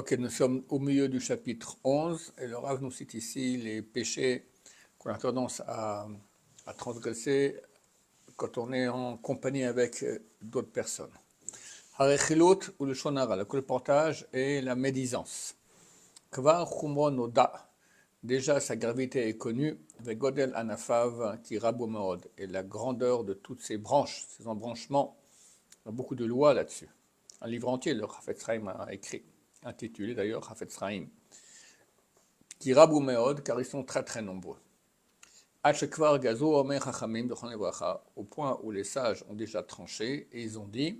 Ok, nous sommes au milieu du chapitre 11 et le Rav nous cite ici les péchés qu'on a tendance à transgresser quand on est en compagnie avec d'autres personnes. Harechilut ou le shonara, le colportage et la médisance. Kvar chumron oda, déjà sa gravité est connue, vegodel anafav qui rabo meod, et la grandeur de toutes ses branches, ses embranchements, il y a beaucoup de lois là-dessus. Un livre entier, le Chafetz Chaim a écrit, intitulé d'ailleurs Chafetz Chaim, qui rabou meod, car ils sont très très nombreux. Hachekvar gazo omer chachamim b'chon levracha, au point où les sages ont déjà tranché, et ils ont dit,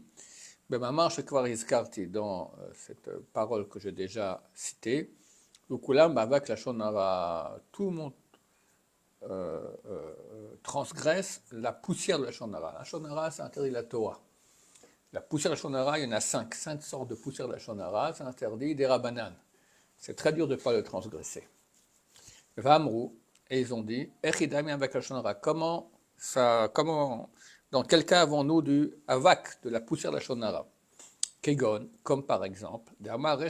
Bemamar shekvar izkarti, dans cette parole que j'ai déjà citée, Ukulam bavak lashon hara, tout le monde transgresse la poussière de la lashon hara. La lashon hara, c'est interdit la Torah. La poussière de la lashon hara, il y en a cinq sortes de poussière de la lashon hara, c'est interdit des rabanan. C'est très dur de ne pas le transgresser. Vamrou, et ils ont dit, Echidami avec la lashon hara, dans quel cas avons-nous du avak, de la poussière de la lashon hara? Kegon, comme par exemple, quelqu'un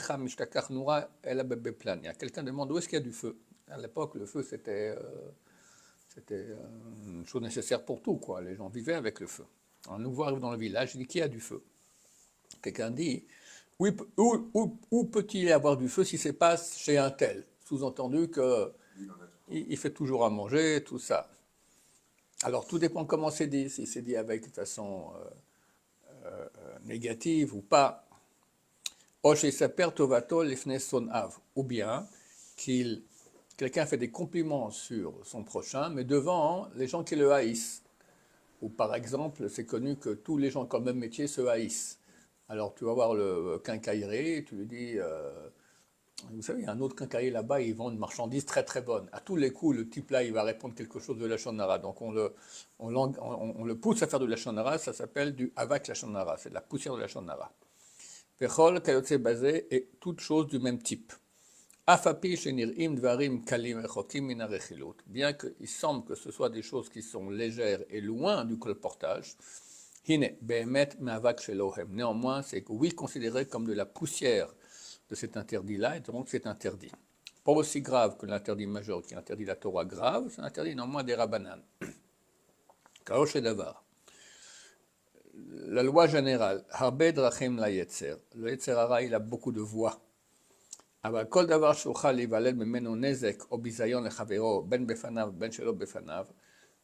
demande où est-ce qu'il y a du feu. À l'époque, le feu, c'était une chose nécessaire pour tout, quoi. Les gens vivaient avec le feu. Un nouveau arrive dans le village, il dit qu'il y a du feu. Quelqu'un dit, où peut-il y avoir du feu si c'est pas chez un tel? Sous-entendu qu'il fait toujours à manger, tout ça. Alors, tout dépend comment c'est dit, si c'est dit avec de façon négative ou pas. Ou bien quelqu'un fait des compliments sur son prochain, mais devant les gens qui le haïssent. Ou par exemple, c'est connu que tous les gens qui ont le même métier se haïssent. Alors tu vas voir le quincaillerie, et tu lui dis, vous savez, il y a un autre quincaillerie là-bas, ils vendent une marchandise très très bonne. À tous les coups, le type là, il va répondre quelque chose de lashon hara. Donc on le pousse à faire de lashon hara, ça s'appelle du avak lashon hara, c'est de la poussière de lashon hara. Vechol kayotse basé et toutes choses du même type. Afapi shenir'im dvarim kalim rechokim min harechilut. Bien qu'il semble que ce soit des choses qui sont légères et loin du colportage, hine behemet me'avak shelohem. Néanmoins, c'est oui considéré comme de la poussière de cet interdit-là, et donc c'est interdit. Pas aussi grave que l'interdit majeur qui interdit la Torah grave, c'est interdit néanmoins des rabanan. Kaosh et davar. La loi générale, Harbe drachim la yetzer. Le yetzer hara, il a beaucoup de voies. אבל כל דבר שאוכל להיוולד ממנו נזק או ביזיון לחברו, בין בפניו, בין שלא בפניו,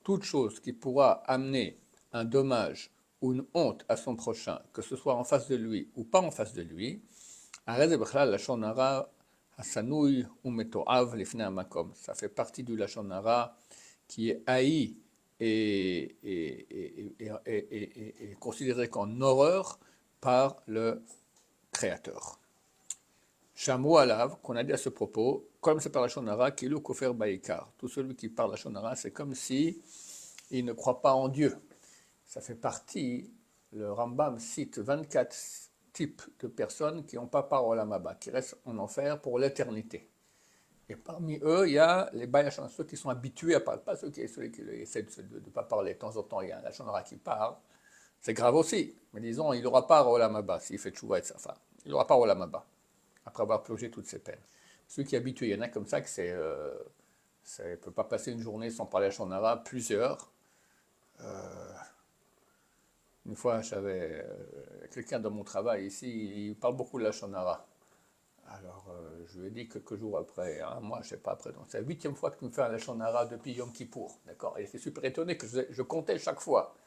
toute chose qui pourra amener un dommage ou une honte à son prochain, que ce soit en face de lui ou pas en face de lui, הרי זה בכלל לשון הרע השנוי ומתועב לפני המקום. Ça fait partie du לשון הרע qui est haï et considéré comme horreur par le Créateur. Chamou alav, qu'on a dit à ce propos, comme c'est par la shonara, qu'il ou kofer baïkar. Tout celui qui parle la shonara, c'est comme si il ne croit pas en Dieu. Ça fait partie, le Rambam cite 24 types de personnes qui n'ont pas part au Olam Haba, qui restent en enfer pour l'éternité. Et parmi eux, il y a les baïachans, ceux qui sont habitués à parler, pas ceux qui essaient de ne pas parler. De temps en temps, il y a la shonara qui parle. C'est grave aussi. Mais disons, il n'aura pas au Olam Haba s'il fait tchouva et sa femme. Il n'aura pas au Olam Haba après avoir plongé toutes ses peines. Ceux qui sont habitués, il y en a comme ça que ça ne peut pas passer une journée sans parler à shon hara, plusieurs. Une fois, j'avais quelqu'un dans mon travail ici, il parle beaucoup de la shon hara. Alors, je lui ai dit quelques jours après, un mois, je ne sais pas après, donc c'est la 8e fois que tu me fais un la shon hara depuis Yom Kippour, d'accord? Il était super étonné que je comptais chaque fois.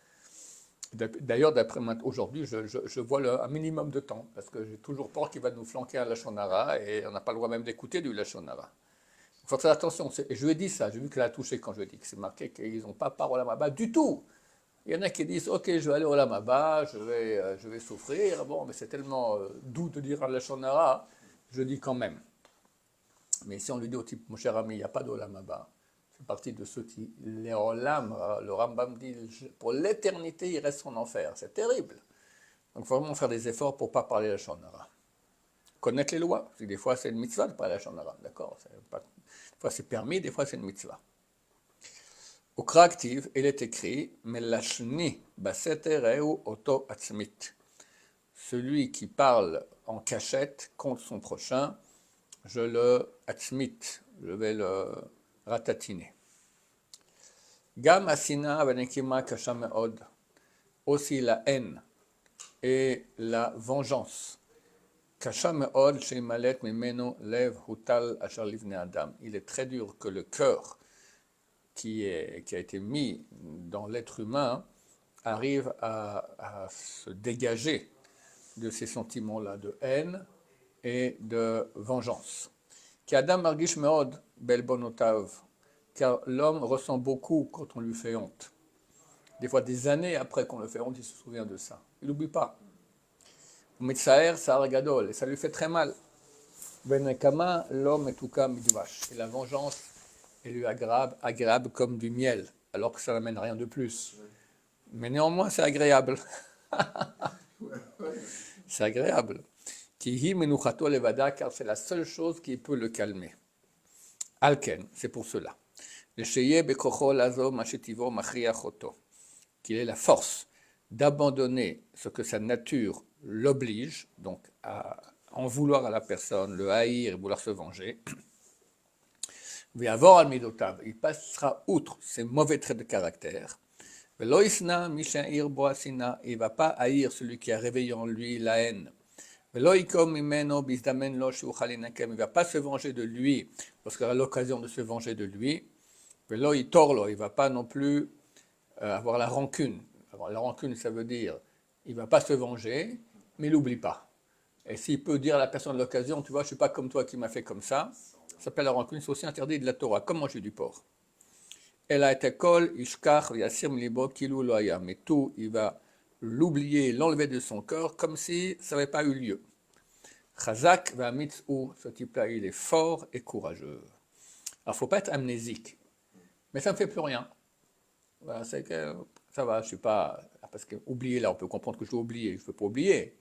D'ailleurs, d'après aujourd'hui, je vois un minimum de temps, parce que j'ai toujours peur qu'il va nous flanquer un lashon hara, et on n'a pas le droit même d'écouter du lashon hara. Il faut faire attention, et je lui ai dit ça, j'ai vu qu'elle a touché quand je lui ai dit que c'est marqué qu'ils n'ont pas part au Olam Haba du tout. Il y en a qui disent, ok, je vais aller au Olam Haba, je vais souffrir, bon, mais c'est tellement doux de dire un lashon hara, je dis quand même. Mais si on lui dit au type, mon cher ami, il n'y a pas de Olam Haba, partie de ceux qui, les Olam, le Rambam dit, pour l'éternité, il reste en enfer. C'est terrible. Donc, il faut vraiment faire des efforts pour ne pas parler la shon hara. Connaître les lois, parce que des fois, c'est une mitzvah de parler la shon hara, d'accord? Des fois, c'est permis, des fois, c'est une mitzvah. Au Kra active, il est écrit, Melashni baseter reu oto atzmit. Celui qui parle en cachette contre son prochain, je le atzmit, je vais le ratatiner. Gam asina venekima kasha meod, aussi la haine et la vengeance. Kasha meod sheimalet mimeno lev hutal asher livnei adam. Il est très dur que le cœur qui a été mis dans l'être humain arrive à se dégager de ces sentiments-là de haine et de vengeance. Ki adam margish meod belbonotav, car l'homme ressent beaucoup quand on lui fait honte. Des fois, des années après qu'on le fait honte, il se souvient de ça. Il n'oublie pas. Mitzaer sa'ar gadol, et ça lui fait très mal. Benekama l'homme etuka midvash, et la vengeance est lui agréable comme du miel, alors que ça n'amène rien de plus. Mais néanmoins, c'est agréable. C'est agréable. Kihi menuchato levada, car c'est la seule chose qui peut le calmer. Alken, c'est pour cela. Le sheye bekocho lazo mashetivo machriachoto, qu'il ait la force d'abandonner ce que sa nature l'oblige, donc à en vouloir à la personne, le haïr et vouloir se venger. Ve'avor al midotav, il passera outre ses mauvais traits de caractère. Ve'lo isna mishair bo asina, il ne va pas haïr celui qui a réveillé en lui la haine. Ve'lo ikom mimeno bizdamen lo shuchal inakem, il ne va pas se venger de lui lorsqu'il aura l'occasion de se venger de lui. Ve'lo itorlo, il ne va pas non plus avoir la rancune. Alors, la rancune, ça veut dire, il ne va pas se venger, mais il n'oublie pas. Et s'il peut dire à la personne de l'occasion, tu vois, je ne suis pas comme toi qui m'a fait comme ça s'appelle la rancune, c'est aussi interdit de la Torah, comme manger du porc. Elle a été kol, ishkach, yasir mlibo, kilou loya. Mais tout, il va l'oublier, l'enlever de son corps, comme si ça n'avait pas eu lieu. Chazak va mitzou, ce type-là, il est fort et courageux. Alors, il ne faut pas être amnésique, mais ça ne me fait plus rien. Voilà, c'est que ça va, je ne suis pas. Parce que oublier, là, on peut comprendre que je dois oublier, je ne peux pas oublier.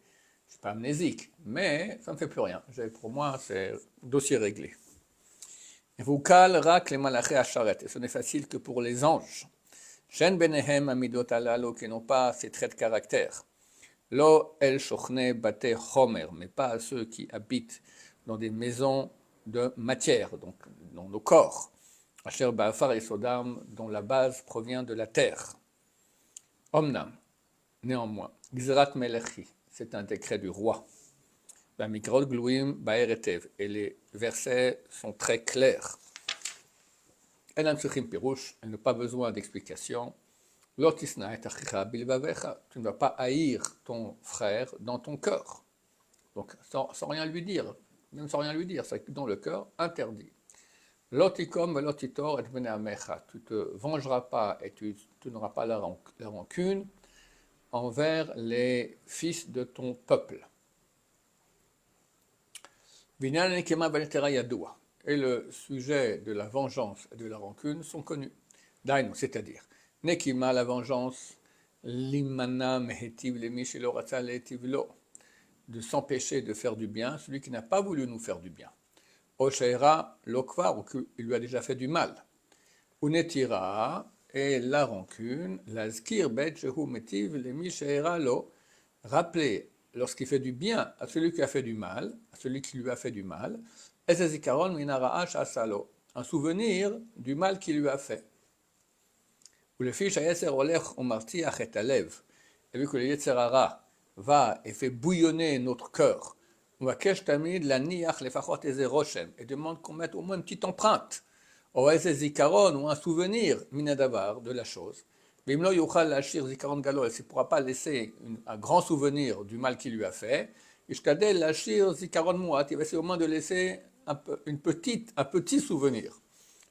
Je ne suis pas amnésique, mais ça ne me fait plus rien. Pour moi, c'est dossier réglé. Et ce n'est facile que pour les anges. Shen benehem amidot alalo, qui n'ont pas ces traits de caractère. Lo el shochne bate chomer, mais pas à ceux qui habitent dans des maisons de matière, donc dans nos corps. Asher ba'afar et sodam, dont la base provient de la terre. Omnam, néanmoins, gzrat melechi, c'est un décret du roi. Mikrot gluim ba'eretev, et les versets sont très clairs. Elle n'a pas besoin d'explication. Tu ne vas pas haïr ton frère dans ton cœur. Donc, sans rien lui dire, même sans rien lui dire, c'est dans le cœur, interdit. Lotikom lotitor et beneamecha. Tu ne te vengeras pas et tu n'auras pas la rancune envers les fils de ton peuple. Et le sujet de la vengeance et de la rancune sont connus. Dainu, c'est-à-dire, Nekima, la vengeance, Limana mehetiv lemi shelo ratza lehetiv lo, de s'empêcher de faire du bien, celui qui n'a pas voulu nous faire du bien. Osheira lokvar, ou qu'il lui a déjà fait du mal. Unetira, et la rancune, lazkir bet shehu metiv lemi sheira lo, rappeler lorsqu'il fait du bien à celui qui a fait du mal, à celui qui lui a fait du mal, un souvenir du mal qu'il lui a fait. Ou le fils et vu que le Yetzer Hara va et fait bouillonner notre cœur, on va et demande qu'on mette au moins une petite empreinte, ou un souvenir de la chose. Il ne pourra pas laisser un grand souvenir du mal qu'il lui a fait. Il va essayer au moins de laisser un petit souvenir.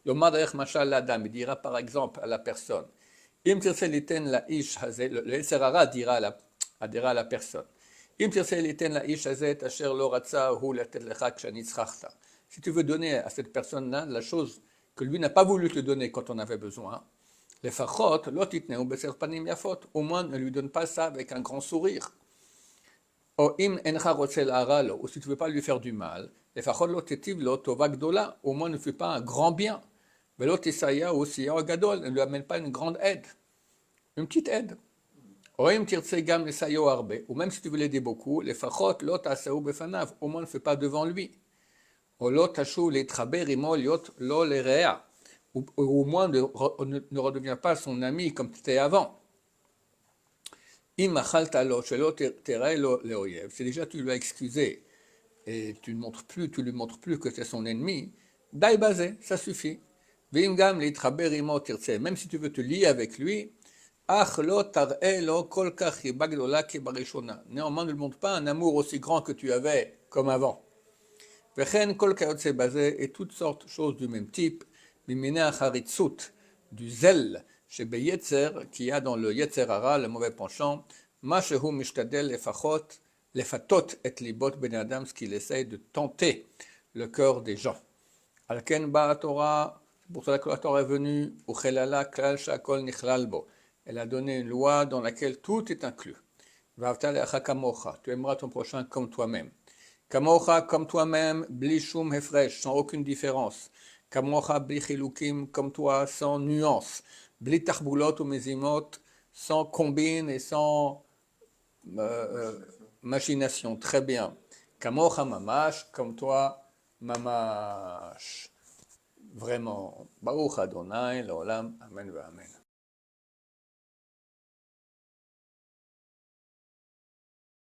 Il dira par exemple à la personne, le Yetzer Hara dira à la personne, si tu veux donner à cette personne-là la chose que lui n'a pas voulu te donner quand on avait besoin, les fachot, au moins ne lui donne pas ça avec un grand sourire. Ou si tu ne veux pas lui faire du mal, les fachot, au moins ne fais pas un grand bien. Ne lui amène pas une grande aide, une petite aide. Oim tirtse gam lesayo arbe. Ou même si tu veux l'aider beaucoup, les fachot lot asau befanav. Au moins ne fais pas devant lui. Ou lot tashu les traber imo liot lo lerea. Ou au moins ne redeviens pas son ami comme tu étais avant. Im achalta lo shelo terai lo leoyev. Si déjà tu lui as excusé et tu lui montres plus que c'est son ennemi, dai basé, ça suffit. Vim gam les traber imo tirtse. Même si tu veux te lier avec lui, néanmoins, ne lui montre pas un amour aussi grand que tu avais comme avant. Et toutes sortes de choses du même type, du zèle, chez Beyetzer, qui a dans le Yetzer Hara, le mauvais penchant, ce qu'il essaye de tenter le cœur des gens. Alken ba Torah, c'est pour cela que la Torah est venue, elle a donné une loi dans laquelle tout est inclus. Tu aimeras ton prochain comme toi-même. Kamocha, comme toi-même, bli shum hefresh, sans aucune différence. Kamocha bli chilukim, comme toi, sans nuance. Bli tachboulot ou mezimot, sans combine et sans machination. Très bien. Kamocha mamash, comme toi, mamash. Vraiment. Baruch Adonai, l'olam, amen, amen.